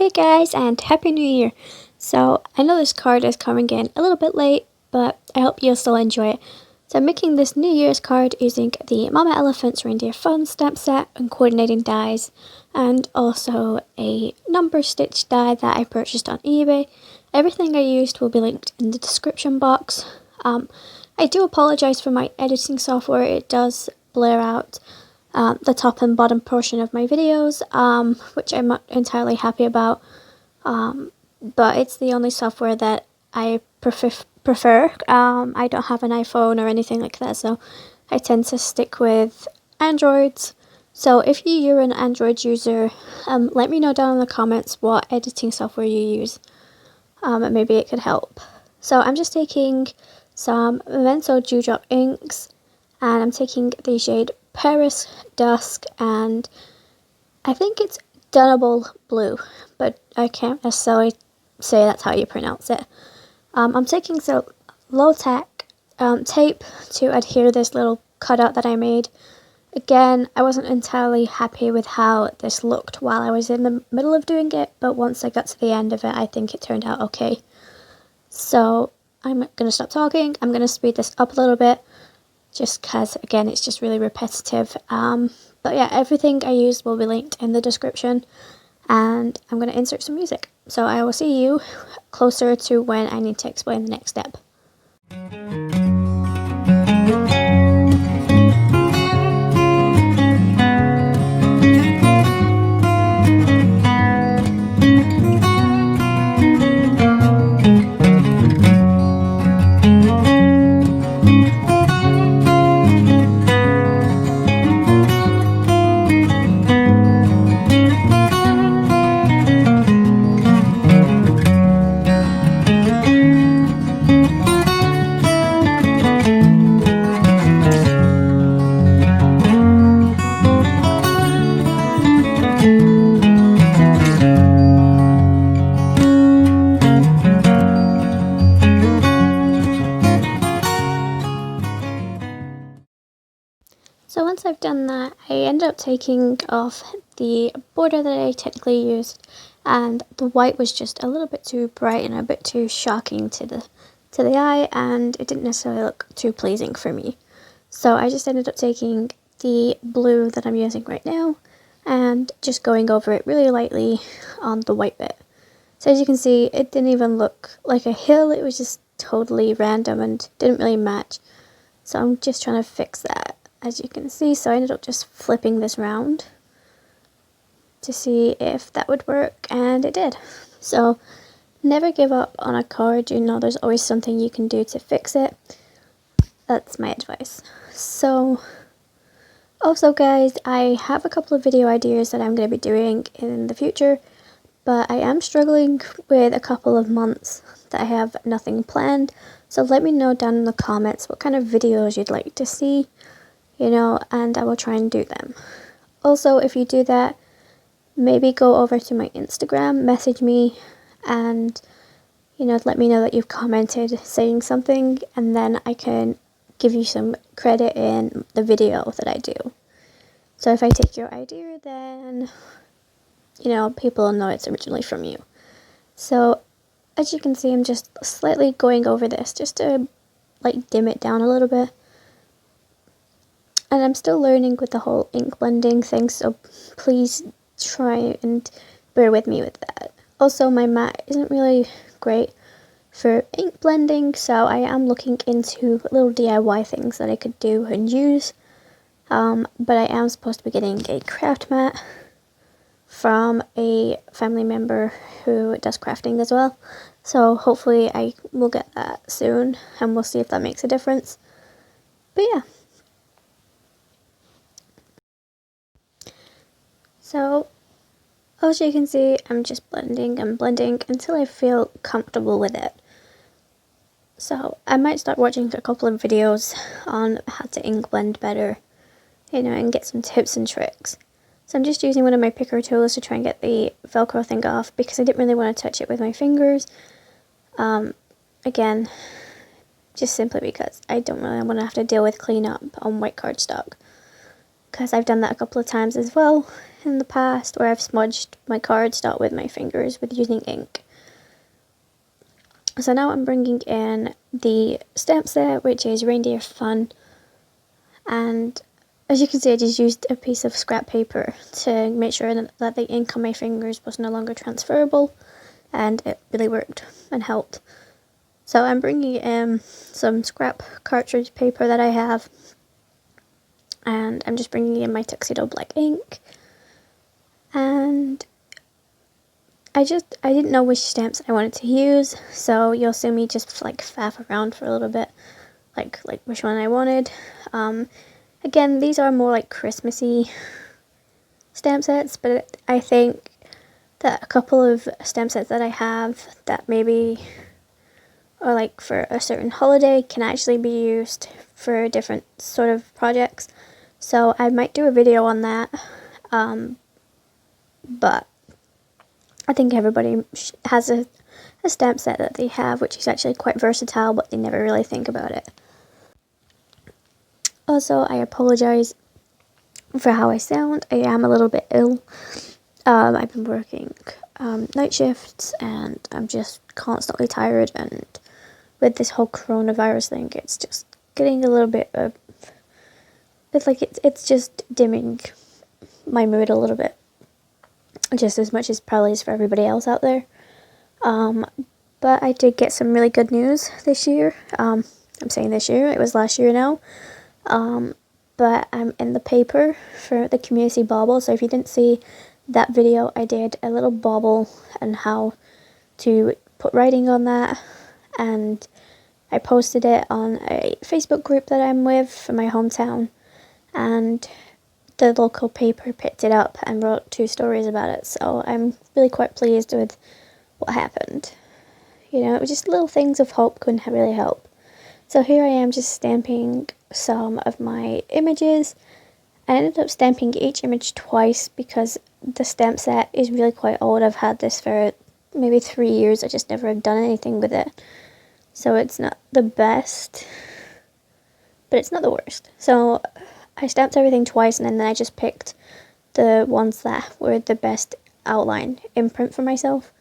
Hey guys, and Happy New Year! So, I know this card is coming in a little bit late, but I hope you'll still enjoy it. So I'm making this New Year's card using the Mama Elephant's Reindeer Fun stamp set and coordinating dies, and also a number stitch die that I purchased on eBay. Everything I used will be linked in the description box. I do apologise for my editing software. It does blur out the top and bottom portion of my videos, which I'm not entirely happy about, but it's the only software that I prefer. I don't have an iPhone or anything like that, so I tend to stick with Androids. So if you're an Android user, let me know down in the comments what editing software you use, and maybe it could help. So I'm just taking some Memento Dewdrop inks, and I'm taking the shade Paris, Dusk, and I think it's DANUBE blue, but I can't necessarily say that's how you pronounce it. I'm taking some low-tack tape to adhere this little cutout that I made. Again, I wasn't entirely happy with how this looked while I was in the middle of doing it, but once I got to the end of it, I think it turned out okay. So I'm going to stop talking. I'm going to speed this up a little bit, just because, again, it's just really repetitive. But yeah, everything I used will be linked in the description, and I'm going to insert some music. So I will see you closer to when I need to explain the next step. So once I've done that, I ended up taking off the border that I technically used, and the white was just a little bit too bright and a bit too shocking to the eye, and it didn't necessarily look too pleasing for me. So I just ended up taking the blue that I'm using right now and just going over it really lightly on the white bit. So as you can see, it didn't even look like a hill, it was just totally random and didn't really match. So I'm just trying to fix that, as you can see. So I ended up just flipping this round to see if that would work, and it did. So never give up on a card, you know, there's always something you can do to fix it. That's my advice. So also guys, I have a couple of video ideas that I'm going to be doing in the future, but I am struggling with a couple of months that I have nothing planned. So let me know down in the comments what kind of videos you'd like to see, you know, and I will try and do them. Also, if you do that, maybe go over to my Instagram, message me, and, you know, let me know that you've commented saying something, and then I can give you some credit in the video that I do. So if I take your idea, then, you know, people will know it's originally from you. So as you can see, I'm just slightly going over this just to like dim it down a little bit. And I'm still learning with the whole ink blending thing, so please try and bear with me with that. Also, my mat isn't really great for ink blending, so I am looking into little DIY things that I could do and use. But I am supposed to be getting a craft mat from a family member who does crafting as well. So hopefully I will get that soon, and we'll see if that makes a difference. But yeah. So, as you can see, I'm just blending and blending until I feel comfortable with it. So, I might start watching a couple of videos on how to ink blend better, you know, and get some tips and tricks. So I'm just using one of my picker tools to try and get the Velcro thing off, because I didn't really want to touch it with my fingers. Again, just simply because I don't really want to have to deal with cleanup on white cardstock. because I've done that a couple of times as well in the past, where I've smudged my cardstock with my fingers with using ink. So now I'm bringing in the stamp set, which is Reindeer Fun, and as you can see, I just used a piece of scrap paper to make sure that the ink on my fingers was no longer transferable, and it really worked and helped. So I'm bringing in some scrap cartridge paper that I have, and I'm just bringing in my Tuxedo black ink, and I didn't know which stamps I wanted to use, so you'll see me just like faff around for a little bit, like which one I wanted. Again, these are more like Christmassy stamp sets, but I think that a couple of stamp sets that I have that maybe are like for a certain holiday can actually be used for different sort of projects. So I might do a video on that, but I think everybody has a stamp set that they have, which is actually quite versatile, but they never really think about it. Also, I apologize for how I sound. I am a little bit ill. I've been working night shifts, and I'm just constantly tired, and with this whole coronavirus thing, it's just getting a little bit of, it's just dimming my mood a little bit, just as much as probably is for everybody else out there. But I did get some really good news this year. I'm saying this year, it was last year now. But I'm in the paper for the community bauble, so if you didn't see that video, I did a little bauble and how to put writing on that, and I posted it on a Facebook group that I'm with for my hometown, and the local paper picked it up and wrote 2 stories about it, so I'm really quite pleased with what happened. You know, it was just little things of hope can really help. So here I am just stamping some of my images. I ended up stamping each image twice because the stamp set is really quite old. I've had this for maybe 3 years. I just never have done anything with it. So it's not the best, but it's not the worst. So I stamped everything twice, and then I just picked the ones that were the best outline imprint for myself.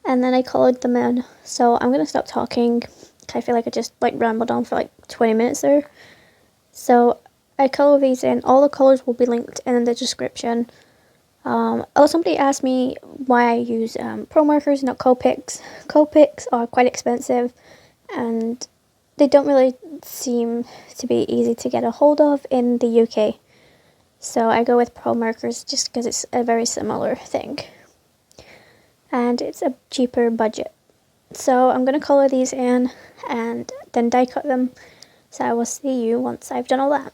And then I colored them in. So I'm going to stop talking. I feel like I just rambled on for 20 minutes there. So I color these in. All the colors will be linked in the description. Somebody asked me why I use PROMARKERS, not Copics. Copics are quite expensive, and they don't really seem to be easy to get a hold of in the UK. So I go with PROMARKERS just because it's a very similar thing, and it's a cheaper budget. So I'm going to color these in and then die cut them. So I will see you once I've done all that.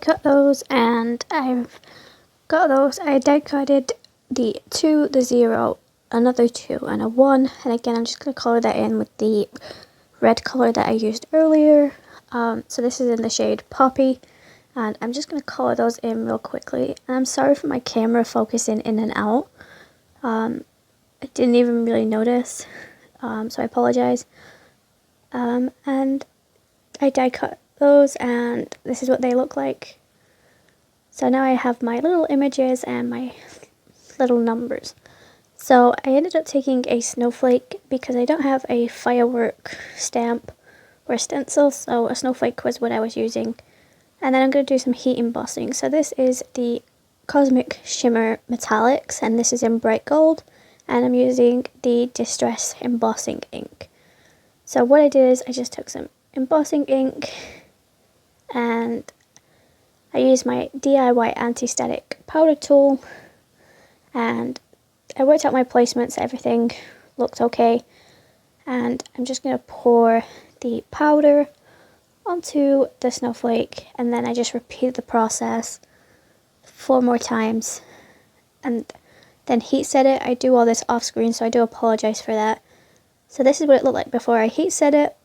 cut those, and I've got those. I die cutted the 2, the 0, another 2, and a 1. And again, I'm just going to color that in with the red color that I used earlier. So this is in the shade Poppy. And I'm just going to color those in real quickly. And I'm sorry for my camera focusing in and out. I didn't even really notice. So I apologize. And I die cut those, and this is what they look like. So now I have my little images and my little numbers. So I ended up taking a snowflake because I don't have a firework stamp or stencil, so a snowflake was what I was using. And then I'm going to do some heat embossing. So this is the Cosmic Shimmer Metallics, and this is in bright gold, and I'm using the Distress Embossing ink. So what I did is I just took some embossing ink, and I used my DIY anti-static powder tool, and I worked out my placements, everything looked okay, and I'm just going to pour the powder onto the snowflake, and then I just repeat the process 4 more times, and then heat set it. I do all this off screen, so I do apologize for that. So this is what it looked like before I heat set it,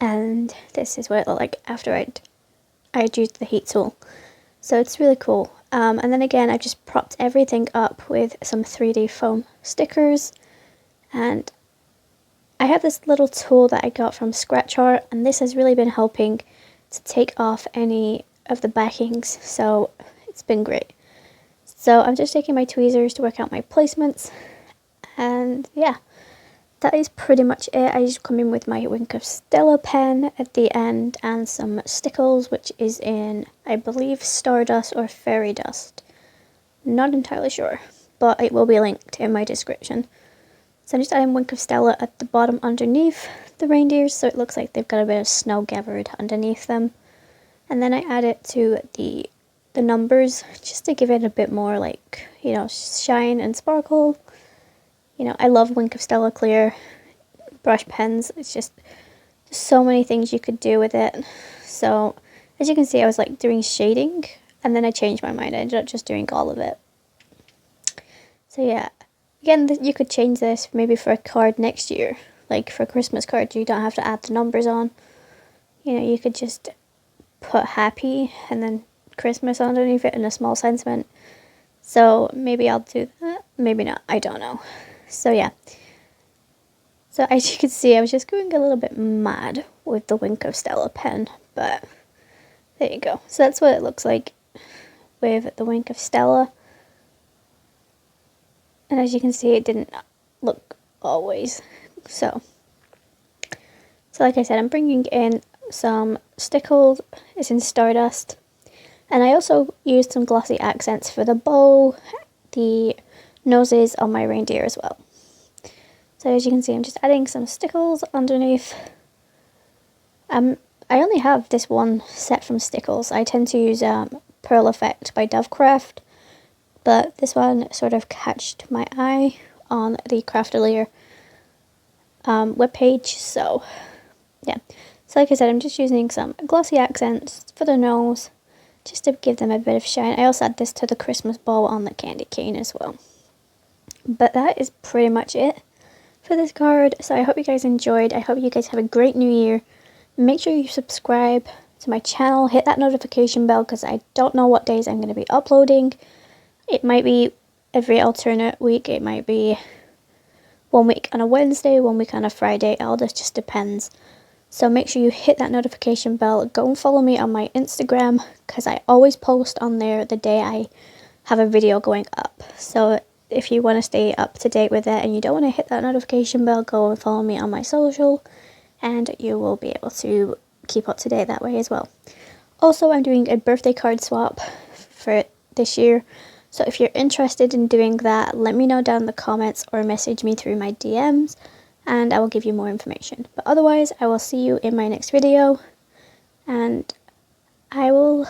and this is what it looked like after I'd used the heat tool. So it's really cool. And then again, I've just propped everything up with some 3D foam stickers, and I have this little tool that I got from Scratch Art, and this has really been helping to take off any of the backings, so it's been great. So I'm just taking my tweezers to work out my placements, and yeah, that is pretty much it. I just come in with my Wink of Stella pen at the end and some Stickles, which is in, I believe, Stardust or Fairy Dust. Not entirely sure, but it will be linked in my description. So I'm just adding Wink of Stella at the bottom underneath the reindeers, so it looks like they've got a bit of snow gathered underneath them. And then I add it to the numbers, just to give it a bit more, like, you know, shine and sparkle. You know, I love Wink of Stella clear brush pens. It's just so many things you could do with it. So as you can see, I was like doing shading, and then I changed my mind. I ended up just doing all of it. So yeah, again, you could change this maybe for a card next year, like for Christmas cards. You don't have to add the numbers on. You know, you could just put happy and then Christmas underneath it and a small sentiment. So maybe I'll do that, maybe not, I don't know. So yeah, so as you can see, I was just going a little bit mad with the Wink of Stella pen, but there you go. So that's what it looks like with the Wink of Stella. And as you can see, it didn't look always. So like I said, I'm bringing in some Stickles. It's in Stardust. And I also used some glossy accents for the bow, the noses on my reindeer as well. So as you can see, I'm just adding some Stickles underneath. I only have this one set from Stickles. I tend to use Pearl Effect by Dovecraft, but this one sort of catched my eye on the Craftalier webpage. So yeah, so like I said, I'm just using some glossy accents for the nose, just to give them a bit of shine. I also add this to the Christmas bow on the candy cane as well. But that is pretty much it for this card. So I hope you guys enjoyed. I hope you guys have a great new year. Make sure you subscribe to my channel. Hit that notification bell, because I don't know what days I'm going to be uploading. It might be every alternate week. It might be 1 week on a Wednesday, 1 week on a Friday. All this just depends. So make sure you hit that notification bell. Go and follow me on my Instagram, because I always post on there the day I have a video going up. So if you want to stay up to date with it and you don't want to hit that notification bell, go and follow me on my social, and you will be able to keep up to date that way as well. Also, I'm doing a birthday card swap for this year. So if you're interested in doing that, let me know down in the comments or message me through my DMs, and I will give you more information. But otherwise, I will see you in my next video, and I will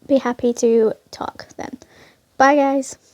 be happy to talk then. Bye guys!